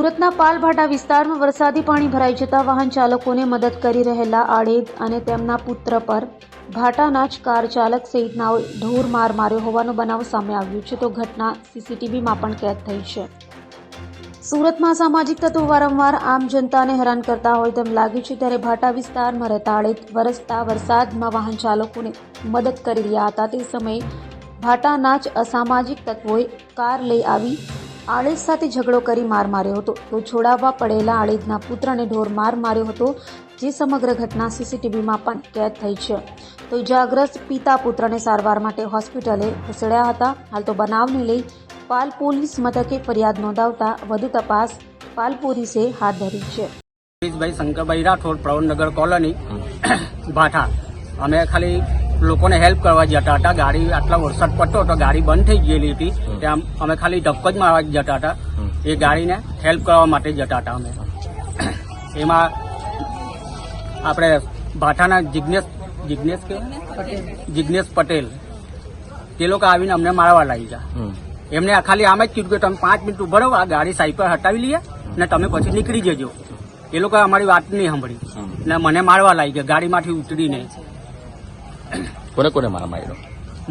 સુરતના પાલભાટા વિસ્તારમાં વરસાદી પાણી ભરાઈ જતા વાહન ચાલકોને મદદ કરી રહેલા આડેદ અને તેમના પુત્ર પર ભાટાના જ કાર ચાલક સહિતનાઓએ ઢોર માર માર્યો હોવાનો બનાવ સામે આવ્યો છે તો ઘટના સીસીટીવીમાં પણ કેદ થઈ છે। સુરતમાં સામાજિક તત્વો વારંવાર આમ જનતાને હેરાન કરતા હોય તેમ લાગ્યું છે, ત્યારે ભાટા વિસ્તારમાં રહેતા આડેદ વરસતા વરસાદમાં વાહન ચાલકોને મદદ કરી રહ્યા હતા તે સમયે ભાટાના જ અસામાજિક તત્વોએ કાર લઈ આવી આડેદ સાથે ઝઘડો કરી માર માર્યો હતો તો છોડાવવા પડેલા આડેદના પુત્રને ઢોર માર માર્યો હતો, જે સમગ્ર ઘટના સીસીટીવીમાં પણ કેદ થઈ છે। તો ઇજાગ્રસ્ત પિતા પુત્રને સારવાર માટે હોસ્પિટલે ખસેડ્યા હતા। હાલ તો બનાવને લઈ પાલ પોલીસ મથકે ફરિયાદ નોંધાવતા વધુ તપાસ પાલ પોલીસે હાથ ધરી છે। ભાઈ શંકરભાઈ રાઠોડ, પ્રવણનગર કોલોની, ભાઠા। અમે ખાલી લોકોને હેલ્પ કરવા જતા હતા। ગાડી આટલા વરસાદ પડતો હતો, ગાડી બંધ થઈ ગયેલી હતી, ત્યાં અમે ખાલી ધક્કો જ મારવા જતા હતા। એ ગાડીને હેલ્પ કરવા માટે જતા હતા અમે। એમાં આપણે ભાઠાના જિજ્ઞેશ પટેલ તે લોકો આવીને અમને મારવા લાગી ગયા। એમને ખાલી આમ જ કીધું કે તમે 5 મિનિટ ઉભા રહો, આ ગાડી સાઈડ પર હટાવી લઈએ ને તમે પછી નીકળી જજો। એ લોકો અમારી વાત નહીં સાંભળી ને મને મારવા લાગી ગયા ગાડીમાંથી ઉતરીને। કોને કોને માર્યો?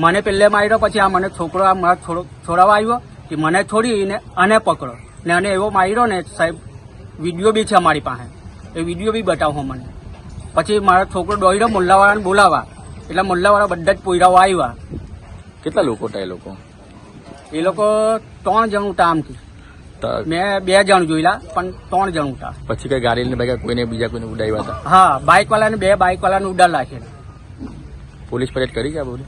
મને પહેલે માર્યો, પછી આ મને છોકરો છોડાવવા આવ્યો કે મને છોડીને અને પકડો ને અને એવો માર્યો ને સાહેબ, વિડીયો બી છે અમારી પાસે, એ વિડીયો બી બતાવો મને। પછી મારો છોકરો દોડ્યો મોલ્લાવાળાને બોલાવવા, એટલે મોલ્લાવાળા બધા જ પોયરાઓ આવ્યા। કેટલા લોકો હતા એ લોકો? એ લોકો 3 જણ હતા આમથી, મેં 2 જણ જોયેલા પણ 3 જણ હતા। પછી કઈ ગાડી લઈને કોઈને બીજા કોઈને ઉડાવ્યા હતા? હા, બાઇક વાળાને 2 બાઇક વાળાને ઉડાડ રાખેલા। પોલીસ ફરિયાદ કરી છે આ બોલી?